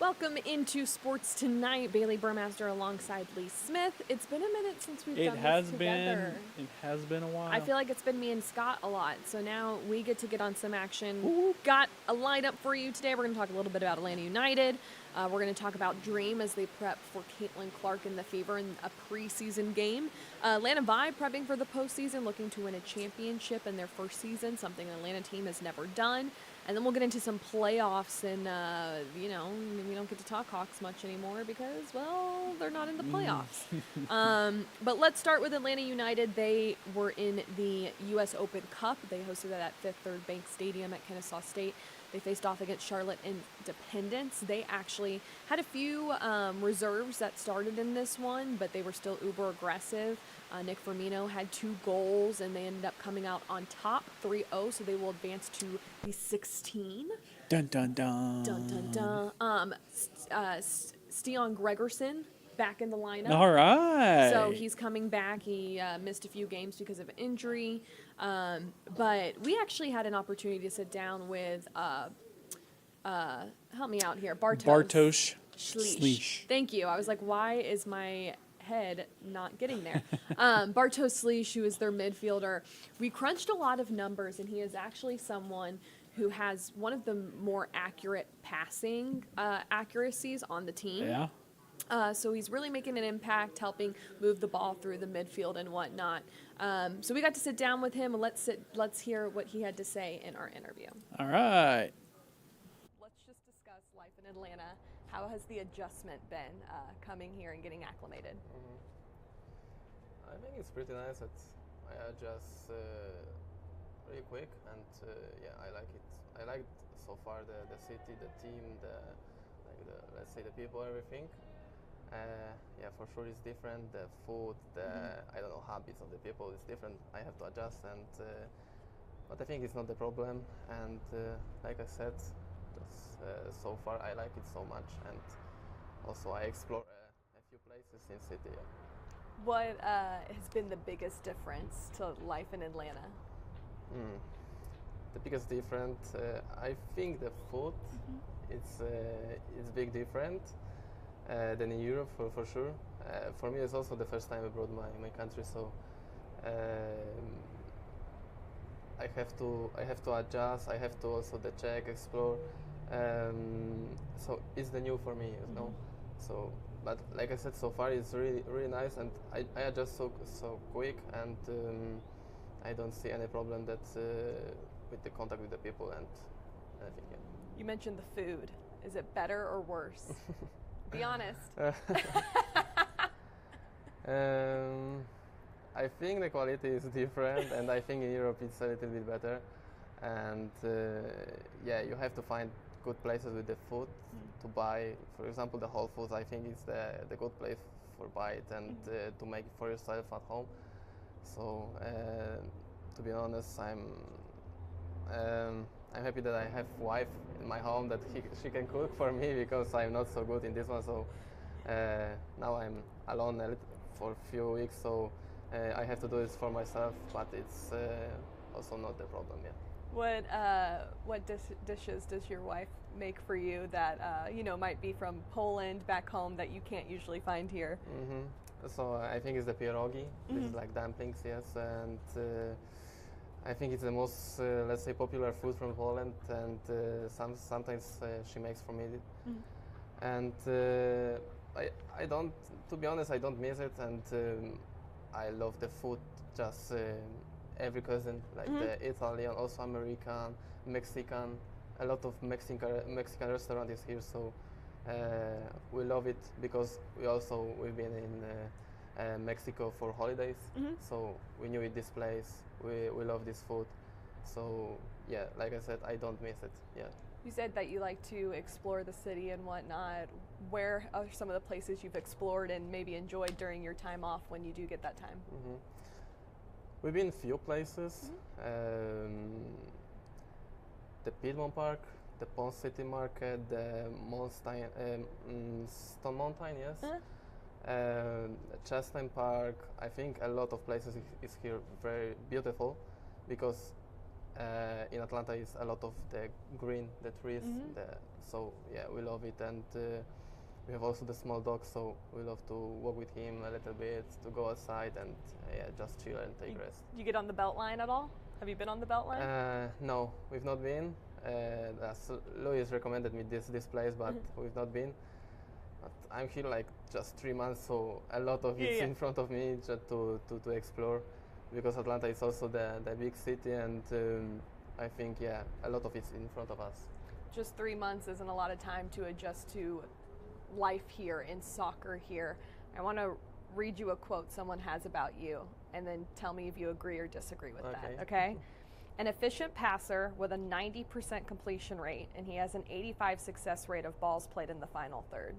Welcome into Sports Tonight. Bailey Burmaster alongside Lee Smith. It's been a minute since we've done this together. It has been a while. I feel like it's been me and Scott a lot, so now we get to get on some action. Got a lineup for you today. We're going to talk a little bit about Atlanta United. We're going to talk about Dream as they prep for Caitlin Clark and the Fever in a preseason game. Atlanta Vibe prepping for the postseason, looking to win a championship in their first season, something an Atlanta team has never done. And then we'll get into some playoffs, and, we don't get to talk Hawks much anymore because, well, they're not in the playoffs. But let's start with Atlanta United. They were in the U.S. Open Cup. They hosted it at Fifth Third Bank Stadium at Kennesaw State. They faced off against Charlotte Independence. They actually had a few reserves that started in this one, but they were still uber aggressive. Nick Firmino had 2 goals, and they ended up coming out on top 3-0, so they will advance to the 16. Dun, dun, dun. Dun, dun, dun. Steon Gregerson back in the lineup. All right. So he's coming back. He missed a few games because of injury. But we actually had an opportunity to sit down with, help me out here, Bartosz Slisz. Thank you. I was like, why is my head not getting there? Bartosz Slisz, who is their midfielder. We crunched a lot of numbers, and he is actually someone who has one of the more accurate passing accuracies on the team. Yeah. So he's really making an impact, helping move the ball through the midfield and whatnot. So we got to sit down with him, and let's hear what he had to say in our interview. All right. Let's just discuss life in Atlanta. How has the adjustment been coming here and getting acclimated? I think it's pretty nice. I adjust really quick, and I like it. I like so far the city, the team, let's say the people, everything. For sure it's different. The food, I don't know, habits of the people is different. I have to adjust, and but I think it's not the problem. And like I said, so far I like it so much, and also I explore a few places in city. What has been the biggest difference to life in Atlanta? The biggest difference, I think the food. It's big different than in Europe for sure. For me, it's also the first time abroad my country, so I have to adjust. I have to also check, explore. So it's the new for me, you know. So, but like I said, so far it's really nice, and I adjust so quick, and I don't see any problem that with the contact with the people and everything. Yeah. You mentioned the food. Is it better or worse? Be honest. I think the quality is different, and I think in Europe it's a little bit better. And you have to find good places with the food to buy. For example, the Whole Foods, I think is the good place for buy it and to make it for yourself at home. So to be honest, I'm happy that I have wife in my home that she can cook for me, because I'm not so good in this one. So now I'm alone for a few weeks, so I have to do this for myself, but it's also not the problem yet. What dishes does your wife make for you that might be from Poland back home that you can't usually find here? So I think it's the pierogi. This is like dumplings, yes, and I think it's the most, let's say, popular food from Poland, and sometimes she makes for me. And I don't, to be honest, I don't miss it, and I love the food, just every cuisine, like the Italian, also American, Mexican. A lot of Mexican restaurant is here, so we love it, because we've been in Mexico for holidays, so we knew this place. We love this food, so yeah, like I said, I don't miss it. Yeah. You said that you like to explore the city and whatnot. Where are some of the places you've explored and maybe enjoyed during your time off when you do get that time? We've been few places. The Piedmont Park, the Pond City Market, the Stone Mountain, yes. Chastain Park. I think a lot of places is here very beautiful, because in Atlanta is a lot of the green, the trees, So yeah, we love it, and we have also the small dog, so we love to walk with him a little bit, to go outside and yeah, just chill and take rest. You get on the belt line at all? Have you been on the belt line? No, we've not been. Louis recommended me this place, but we've not been. But I'm here like just 3 months, so a lot of it's in front of me just to explore, because Atlanta is also the big city, and I think yeah, a lot of it's in front of us. Just 3 months isn't a lot of time to adjust to life here in soccer here. I want to read you a quote someone has about you, and then tell me if you agree or disagree with that, okay? An efficient passer with a 90% completion rate, and he has an 85% success rate of balls played in the final third.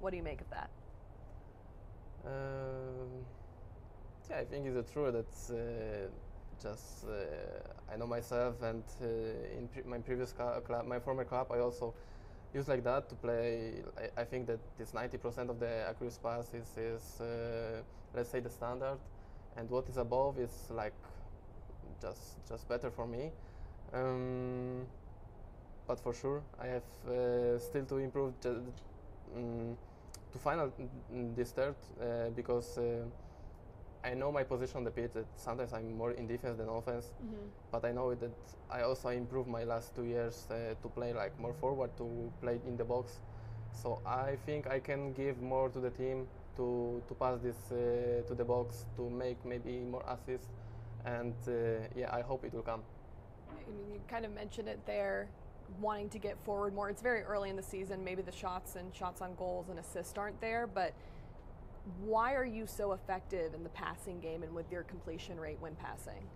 What do you make of that? Yeah, I think it's true. That's just I know myself, and in my previous club, my former club, I also used like that to play. I think that this 90% of the accuracy pass is let's say the standard, and what is above is like just better for me. But for sure, I have still to improve to final this third, because I know my position on the pitch, that sometimes I'm more in defense than offense, but I know that I also improved my last 2 years to play like more forward, to play in the box. So I think I can give more to the team, to pass this to the box, to make maybe more assists, and yeah, I hope it will come. I mean, you kind of mentioned it there, wanting to get forward more. It's very early in the season. Maybe the shots on goals and assists aren't there, but why are you so effective in the passing game and with your completion rate when passing?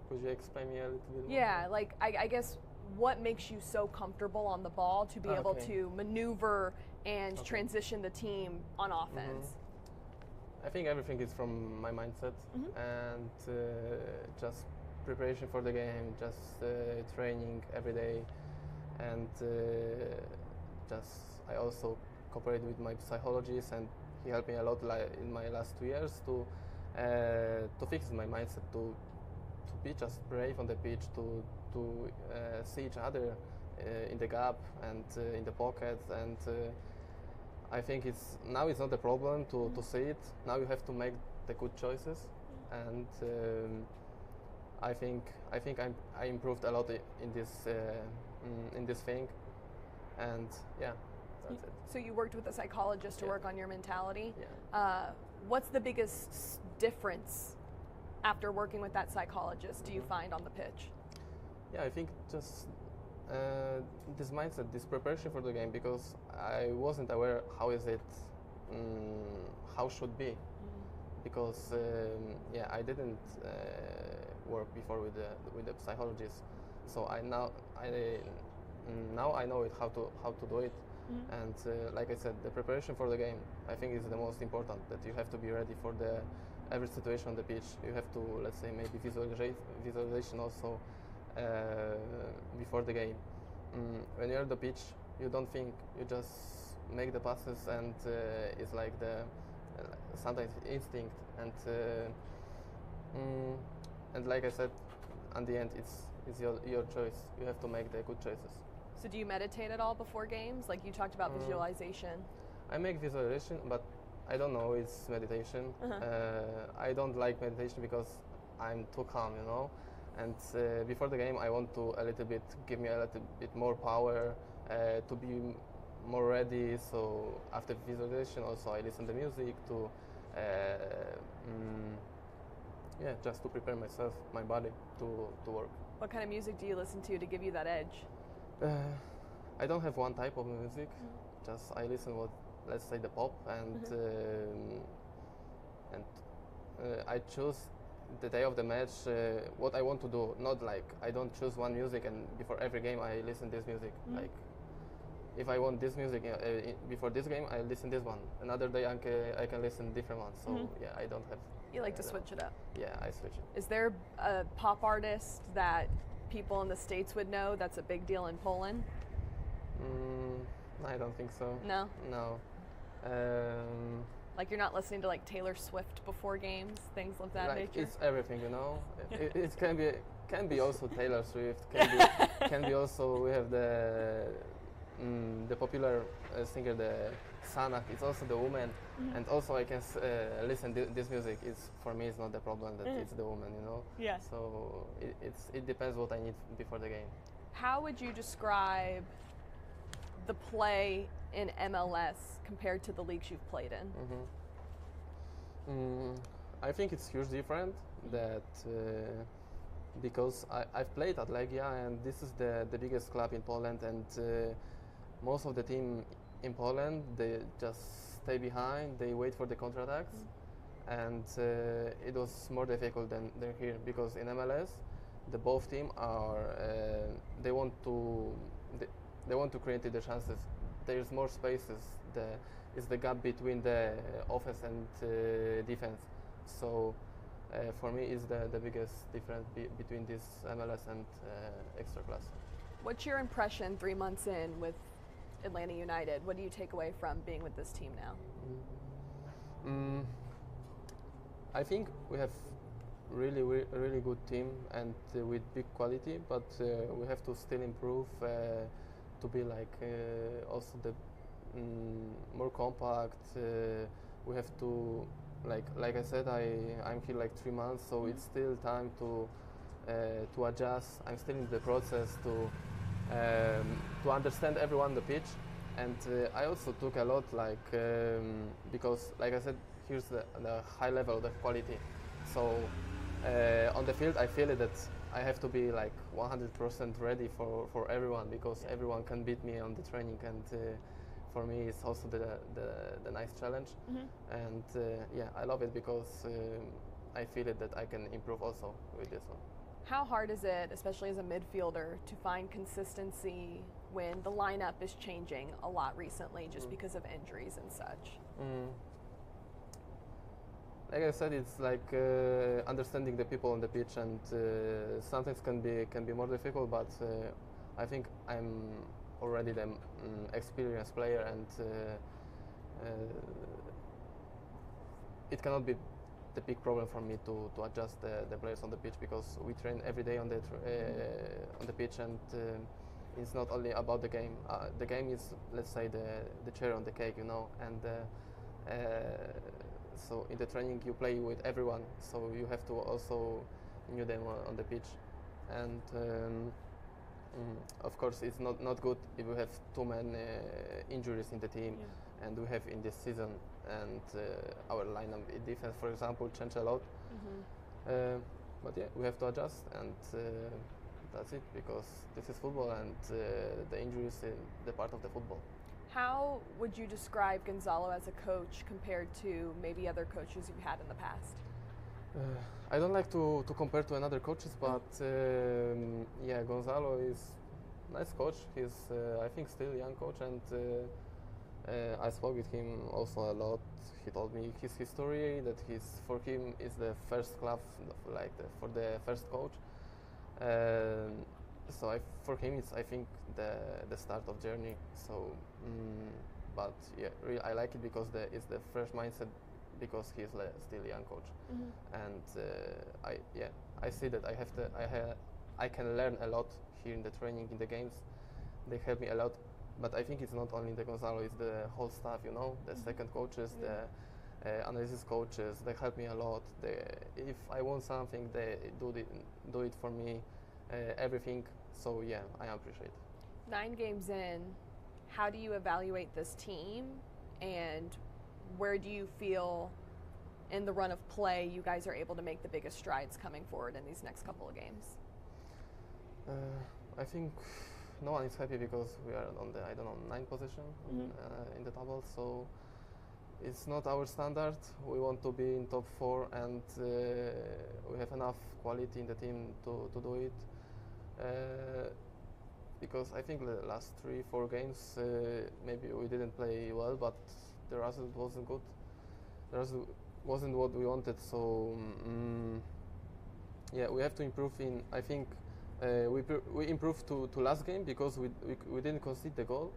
Could you explain me a little bit more? Yeah, like I guess what makes you so comfortable on the ball to be able to maneuver and transition the team on offense? I think everything is from my mindset, and just preparation for the game, just training every day, and I also cooperate with my psychologist, and he helped me a lot in my last 2 years to fix my mindset, to be just brave on the pitch, to see each other in the gap and in the pocket, and I think it's not a problem to see it. Now you have to make the good choices, and I think I improved a lot in this thing, and yeah, that's it. So you worked with a psychologist to work on your mentality. Yeah. What's the biggest difference after working with that psychologist do you find on the pitch? Yeah, I think just this mindset, this preparation for the game, because I wasn't aware how is it, how should be, because yeah, I didn't work before with the psychologist, so now I know it how to do it, and like I said, the preparation for the game, I think is the most important. That you have to be ready for every situation on the pitch. You have to, let's say, maybe visualization also before the game. When you're on the pitch, you don't think, you just make the passes, and it's like sometimes instinct, and like I said, at the end it's your choice. You have to make the good choices. So do you meditate at all before games? Like you talked about visualization. I make visualization, but I don't know it's meditation. I don't like meditation because I'm too calm, you know. And before the game, I want to give me a little bit more power, to be more ready. So after visualization, also I listen to music to, yeah, just to prepare myself, my body to work. What kind of music do you listen to give you that edge? I don't have one type of music. Just I listen let's say the pop, and I choose the day of the match what I want to do. Not like I don't choose one music and before every game I listen this music. Like if I want this music before this game, I listen this one. Another day I can listen different ones. So yeah, I don't have. You like to switch it up. Yeah, I switch it. Is there a pop artist that people in the States would know that's a big deal in Poland? I don't think so. No? No. Like you're not listening to like Taylor Swift before games, things of that like nature? it's everything, you know. It can be also Taylor Swift, can be also, we have the popular singer, the Sana. It's also the woman, and also I can listen this music. It's for me, it's not the problem that it's the woman, you know. Yeah. So it depends what I need before the game. How would you describe the play in MLS compared to the leagues you've played in? I think it's huge different that because I've played at Legia, and this is the biggest club in Poland, and most of the team in Poland, they just stay behind, they wait for the counterattacks, and it was more difficult than here, because in MLS the both team are they want to create the chances. There's more spaces. It's the gap between the offense and defense. So for me, is the biggest difference between this MLS and extra class. What's your impression 3 months in with Atlanta United? What do you take away from being with this team now? I think we have really good team, and with big quality, but we have to still improve to be like also the more compact. We have to like I said, I'm here like 3 months, so it's still time to adjust. I'm still in the process to understand everyone on the pitch, and I also took a lot because like I said, here's the high level of the quality. So on the field, I feel that I have to be like 100% ready for everyone, because everyone can beat me on the training, and for me it's also the nice challenge. And yeah, I love it because I feel it that I can improve also with this one. How hard is it, especially as a midfielder, to find consistency when the lineup is changing a lot recently just because of injuries and such? Like I said, it's like understanding the people on the pitch, and sometimes can be more difficult. But I think I'm already the experienced player, and it cannot be the big problem for me to adjust the players on the pitch, because we train every day on the pitch, and it's not only about the game. The game is, let's say, the cherry on the cake, you know, and. So in the training you play with everyone, so you have to also know them on the pitch, and of course it's not good if we have too many injuries in the team, and we have in this season, and our lineup in defense, for example, changed a lot. But yeah, we have to adjust, and that's it, because this is football, and the injuries is the part of the football. How would you describe Gonzalo as a coach compared to maybe other coaches you've had in the past? I don't like to compare to another coaches, but yeah, Gonzalo is nice coach. He's I think still young coach, and I spoke with him also a lot. He told me his history, that for him is the first club, like for the first coach. So for him, it's, I think, the start of journey. So, but yeah, really, I like it because it's the fresh mindset, because he's still a young coach, and I see that I can learn a lot here in the training, in the games. They help me a lot, but I think it's not only the Gonzalo, it's the whole staff. You know, the second coaches, the analysis coaches. They help me a lot. If I want something, they do it for me. Everything. So yeah, I appreciate. 9 games in, how do you evaluate this team, and where do you feel in the run of play you guys are able to make the biggest strides coming forward in these next couple of games? I think no one is happy because we are on the 9th position in the table. So it's not our standard. We want to be in top 4, and we have enough quality in the team to do it. Because I think the last 3-4 games maybe we didn't play well, but the result wasn't good. The result wasn't what we wanted. So yeah, we have to improve. I think we improved to last game, because we didn't concede the goal,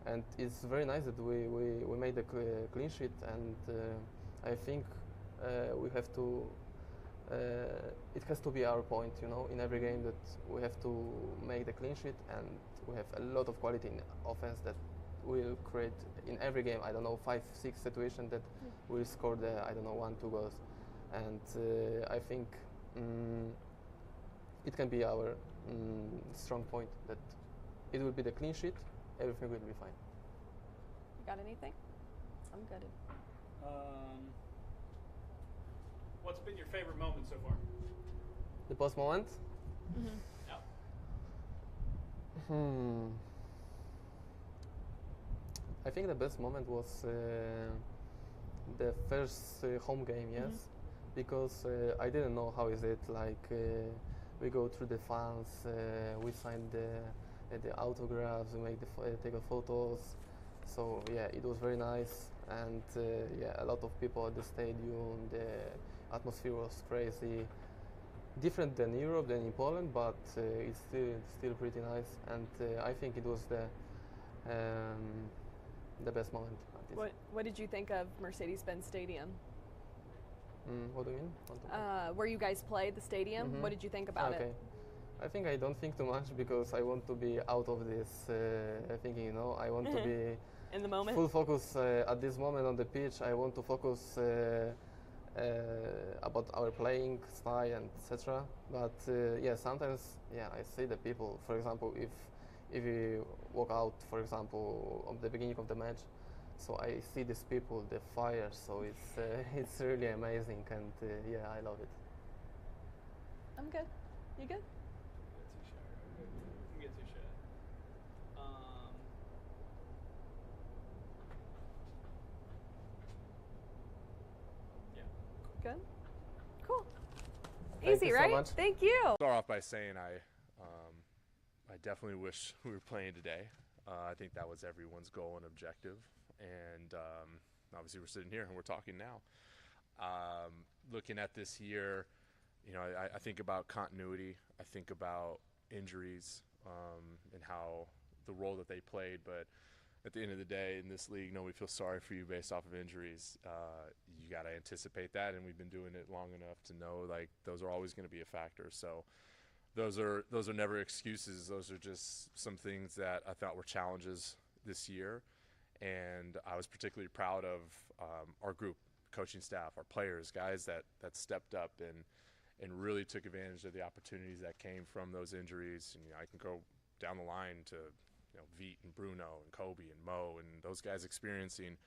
and it's very nice that we made a clean sheet, and I think we have to it has to be our point, in every game that we have to make the clean sheet, and we have a lot of quality in offense that will create in every game, I don't know, 5-6 situations that will score the, I don't know, 1-2 goals. And I think it can be our strong point, that it will be the clean sheet, everything will be fine. You got anything? I'm good. What's been your favorite moment so far? The post moment? Yeah. I think the best moment was the first home game, yes, because I didn't know how is it like. We go through the fans, we sign the autographs, we make take the photos. So yeah, it was very nice, and yeah, a lot of people at the stadium. The atmosphere was crazy, different than Europe, than in Poland, but it's still pretty nice. And I think it was the best moment. What did you think of Mercedes-Benz Stadium? What do you mean? Where you guys played, the stadium? What did you think about it? I think I don't think too much because I want to be out of this thinking, I want to be in the moment. Full focus at this moment on the pitch. I want to focus about our playing style and etc. But yeah, sometimes I see the people. For example, if you walk out, for example, at the beginning of the match, so I see these people, the fire. So it's really amazing, and yeah, I love it. I'm good. You good? Get too shy. Yeah. Good. Cool. Thank Easy, you so right? much. Thank you. Start off by saying I definitely wish we were playing today. I think that was everyone's goal and objective, and obviously we're sitting here and we're talking now. Looking at this year, I think about continuity. I think about injuries and how the role that they played. But at the end of the day, in this league, we feel sorry for you based off of injuries. You got to anticipate that, and we've been doing it long enough to know like those are always going to be a factor. So those are never excuses. Those are just some things that I thought were challenges this year, and I was particularly proud of our group, coaching staff, our players, guys that stepped up and really took advantage of the opportunities that came from those injuries. And I can go down the line to Veet and Bruno and Kobe and Mo and those guys experiencing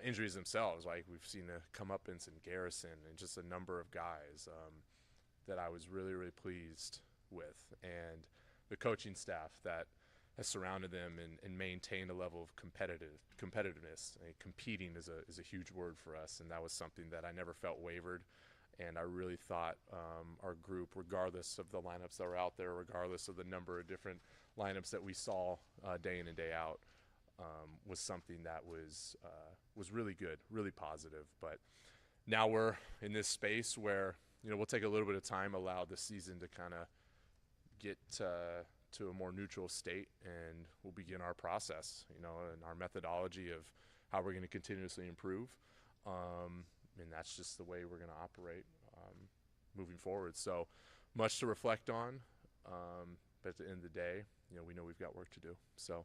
injuries themselves. Like we've seen the comeuppance in Garrison and just a number of guys that I was really, really pleased with, and the coaching staff that has surrounded them and maintained a level of competitiveness. Competing is a huge word for us, and that was something that I never felt wavered. And I really thought our group, regardless of the lineups that were out there, regardless of the number of different lineups that we saw day in and day out, was something that was really good, really positive. But now we're in this space where we'll take a little bit of time, allow the season to kind of get to a more neutral state, and we'll begin our process, and our methodology of how we're going to continuously improve. And that's just the way we're going to operate moving forward. So much to reflect on, but at the end of the day, we know we've got work to do. So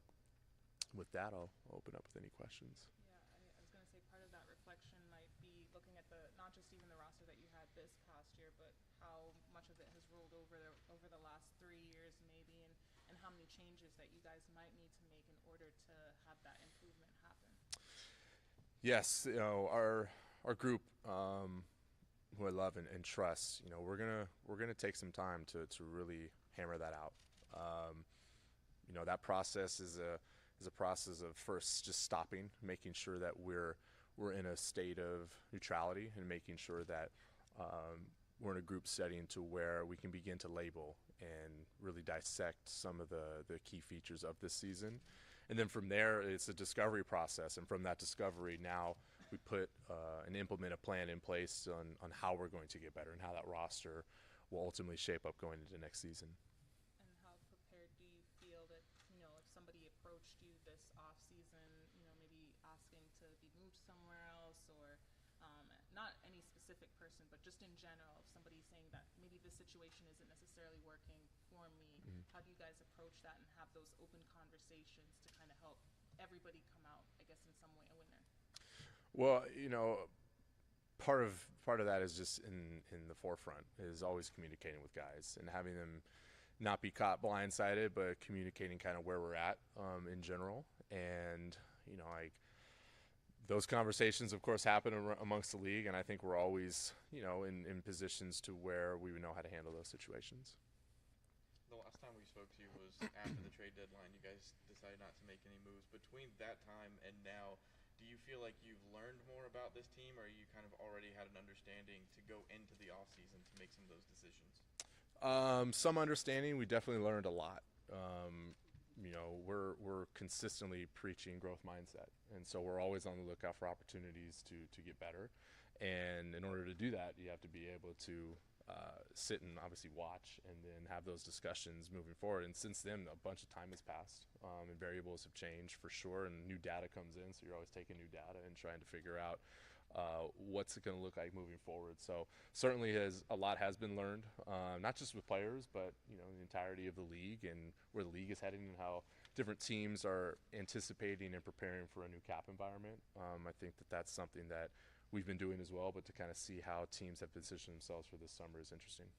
with that, I'll open up with any questions. Yeah, I was going to say part of that reflection might be looking at not just even the roster that you had this past year, but how much of it has rolled over the last 3 years maybe, and how many changes that you guys might need to make in order to have that improvement happen. Yes, our group, who I love and trust, we're gonna take some time to really hammer that out. That process is a process of first just stopping, making sure that we're in a state of neutrality, and making sure that we're in a group setting to where we can begin to label and really dissect some of the key features of this season. And then from there, it's a discovery process. And from that discovery, now we put and implement a plan in place on how we're going to get better and how that roster will ultimately shape up going into next season. And how prepared do you feel that, if somebody approached you this off season, maybe asking to be moved somewhere else, or not any specific person, but just in general, if somebody's saying that maybe this situation isn't necessarily working for me, how do you guys approach that and have those open conversations to kind of help everybody come out, I guess, in some way a winner? Well, part of that is just in the forefront is always communicating with guys and having them not be caught blindsided, but communicating kind of where we're at in general. And like those conversations, of course, happen amongst the league, and I think we're always in positions to where we would know how to handle those situations. The last time we spoke to you was after the trade deadline. You guys decided not to make any moves. Between that time and now, do you feel like you've learned more about this team, or you kind of already had an understanding to go into the offseason to make some of those decisions? Some understanding. We definitely learned a lot. We're consistently preaching growth mindset, and so we're always on the lookout for opportunities to get better. And in order to do that, you have to be able to sit and obviously watch and then have those discussions moving forward. And since then, a bunch of time has passed, and variables have changed for sure, and new data comes in, so you're always taking new data and trying to figure out what's it going to look like moving forward. So certainly a lot has been learned, not just with players, but the entirety of the league and where the league is heading and how different teams are anticipating and preparing for a new cap environment. I think that's something that we've been doing as well, but to kind of see how teams have positioned themselves for this summer is interesting.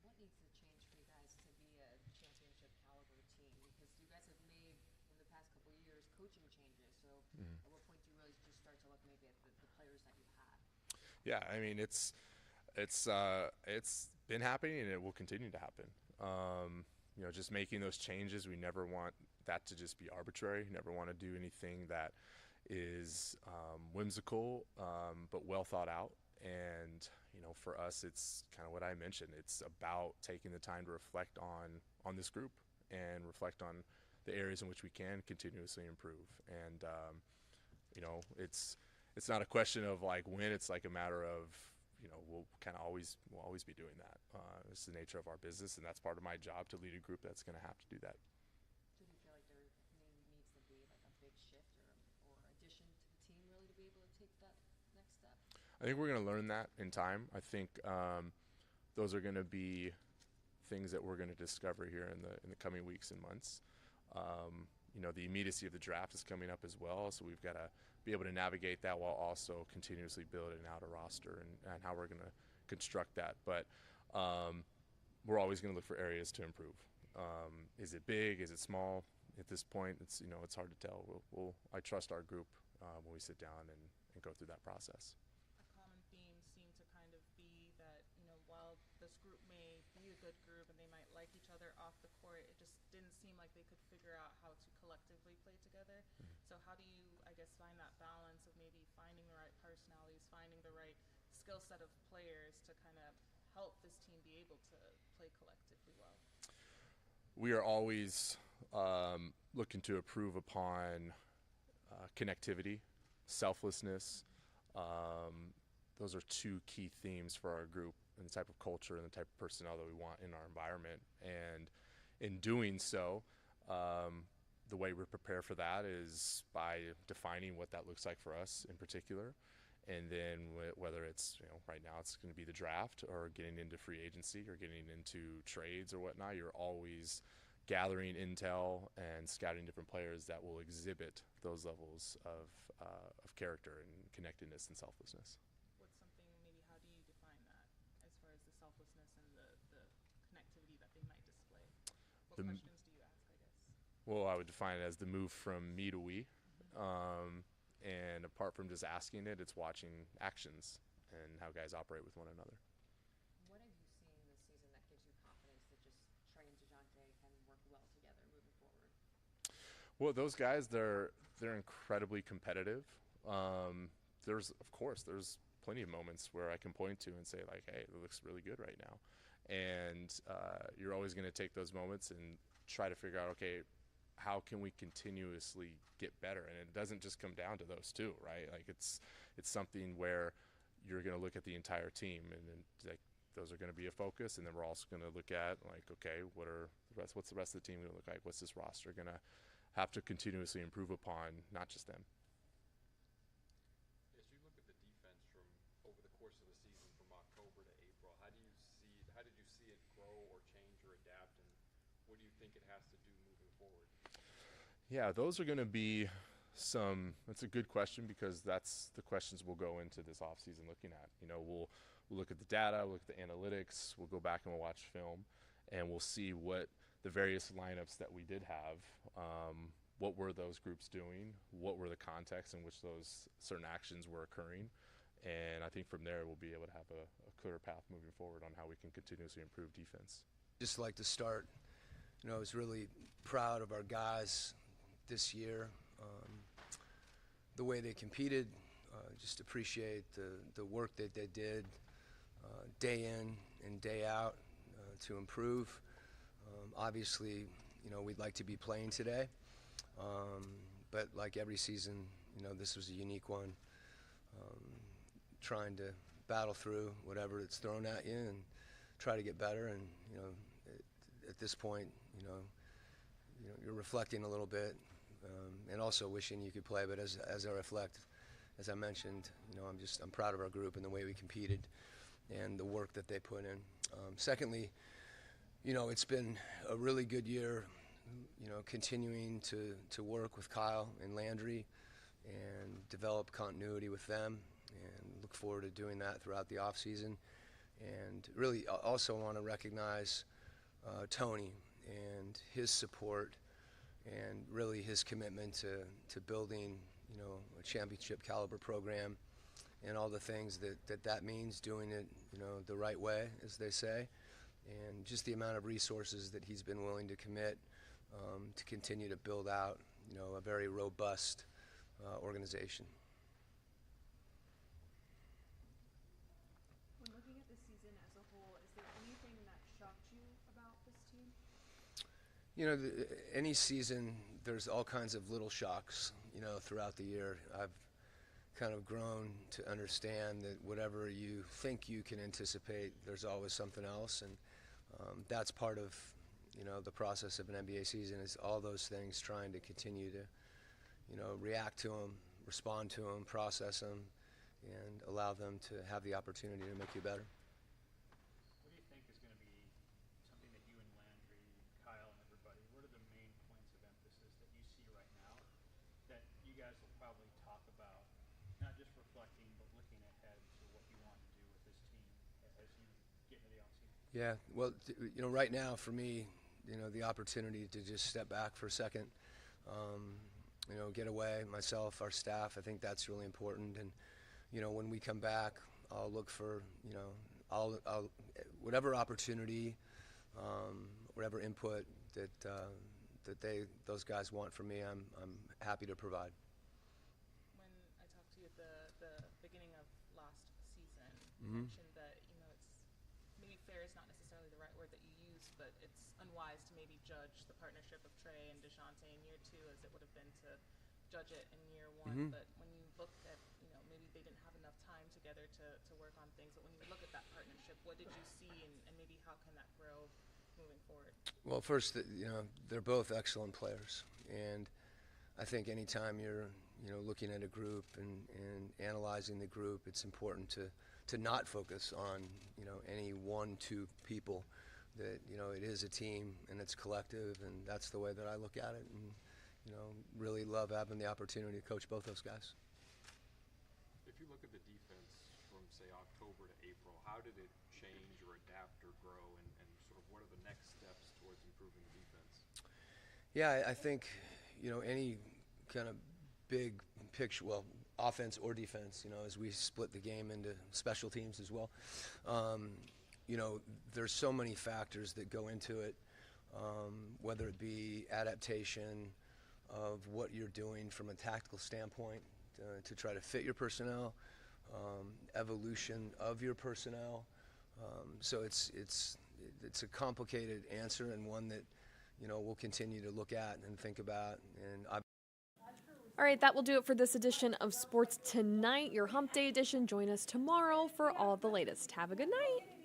What needs to change for you guys to be a championship caliber team? Because you guys have made, in the past couple of years, coaching changes. So at what point do you really just start to look maybe at the players that you have? Yeah, I mean, it's been happening and it will continue to happen. Just making those changes, we never want that to just be arbitrary. Never want to do anything that is whimsical, but well thought out. And for us, it's kind of what I mentioned. It's about taking the time to reflect on this group and reflect on the areas in which we can continuously improve. And it's not a question of like when. It's like a matter of we'll always be doing that. It's the nature of our business, and that's part of my job to lead a group that's going to have to do that. Do you feel like there needs to be like a big shift or addition to the team really to be able to take that next step? I think we're going to learn that in time. I think those are going to be things that we're going to discover here in the coming weeks and months. The immediacy of the draft is coming up as well, so we've got to be able to navigate that while also continuously building out a roster and how we're going to construct that. But we're always going to look for areas to improve. Is it big? Is it small? At this point, it's hard to tell. I trust our group when we sit down and go through that process. A common theme seemed to kind of be that, while this group may be a good group and they might like each other off the court, it just didn't seem like they could figure out how to collectively play together. So how do you, I guess, find that balance of maybe finding the right personalities, finding the right skill set of players to kind of help this team be able to play collectively well? We are always looking to improve upon connectivity, selflessness. Those are two key themes for our group and the type of culture and the type of personnel that we want in our environment. And in doing so, the way we prepare for that is by defining what that looks like for us in particular. And then whether it's, right now it's going to be the draft or getting into free agency or getting into trades or whatnot, you're always gathering intel and scouting different players that will exhibit those levels of character and connectedness and selflessness. What's something, maybe how do you define that as far as the selflessness and the connectivity that they might display? What questions do you ask, I guess? Well, I would define it as the move from me to we. And apart from just asking it, it's watching actions and how guys operate with one another. What have you seen this season that gives you confidence that just Trey and DeJounte can work well together moving forward? Well, those guys, they're incredibly competitive. There's plenty of moments where I can point to and say like, hey, it looks really good right now. And you're always going to take those moments and try to figure out, okay, how can we continuously get better? And it doesn't just come down to those two, right? Like it's something where you're going to look at the entire team, and then like those are going to be a focus. And then we're also going to look at like, okay, what's the rest of the team going to look like? What's this roster going to have to continuously improve upon? Not just them. As you look at the defense from over the course Yeah, those are going to be that's a good question, because that's the questions we'll go into this offseason looking at. We'll look at the data, we'll look at the analytics, we'll go back and we'll watch film, and we'll see what the various lineups that we did have, what were those groups doing, what were the contexts in which those certain actions were occurring. And I think from there we'll be able to have a clearer path moving forward on how we can continuously improve defense. Just like to start, I was really proud of our guys this year, the way they competed. Just appreciate the work that they did day in and day out to improve. Obviously, we'd like to be playing today, but like every season, this was a unique one. Trying to battle through whatever it's thrown at you and try to get better. And at this point, you're reflecting a little bit, and also wishing you could play. But as I reflect, as I mentioned, I'm proud of our group and the way we competed and the work that they put in. Secondly, it's been a really good year, continuing to work with Kyle and Landry and develop continuity with them, and look forward to doing that throughout the off season. And really also want to recognize Tony and his support, and really his commitment to building, a championship caliber program, and all the things that means, doing it, the right way, as they say, and just the amount of resources that he's been willing to commit to continue to build out, a very robust organization. When looking at the season as a whole, is there anything that shocked you about this team? Any season, there's all kinds of little shocks, throughout the year. I've kind of grown to understand that whatever you think you can anticipate, there's always something else. And that's part of, the process of an NBA season, is all those things, trying to continue to, react to them, respond to them, process them, and allow them to have the opportunity to make you better. What do you think is going to be something that you and Landry, Kyle, and everybody, what are the main points of emphasis that you see right now that you guys will probably talk about, not just reflecting, but looking ahead to what you want to do with this team as you get into the offseason? Yeah, well, right now for me, the opportunity to just step back for a second, get away, myself, our staff, I think that's really important. And, when we come back, I'll look for, I'll whatever opportunity, whatever input that those guys want from me, I'm happy to provide. When I talked to you at the beginning of last season, you Mhm. mentioned that it's maybe fair is not necessarily the right word that you use, but it's unwise to maybe judge the partnership of Trey and DeJounte in year 2 as it would have been to judge it in year 1. Mhm. But when you look at, maybe they didn't have enough time together to work on things, but when you look at that partnership, what did you see, and maybe how can that grow moving forward? Well, first, they're both excellent players, and I think anytime you're, looking at a group and analyzing the group, it's important to not focus on, any 1-2 people. That, it is a team and it's collective, and that's the way that I look at it, and, really love having the opportunity to coach both those guys. If you look at the defense from, say, October to April, how did it change or adapt or grow, and sort of what are the next steps towards improving the defense? Yeah, I think, any kind of big picture, well, offense or defense, as we split the game into special teams as well, there's so many factors that go into it, whether it be adaptation of what you're doing from a tactical standpoint to try to fit your personnel, evolution of your personnel. So it's a complicated answer, and one that, we'll continue to look at and think about. And All right, that will do it for this edition of Sports Tonight, your Hump Day edition. Join us tomorrow for all the latest. Have a good night.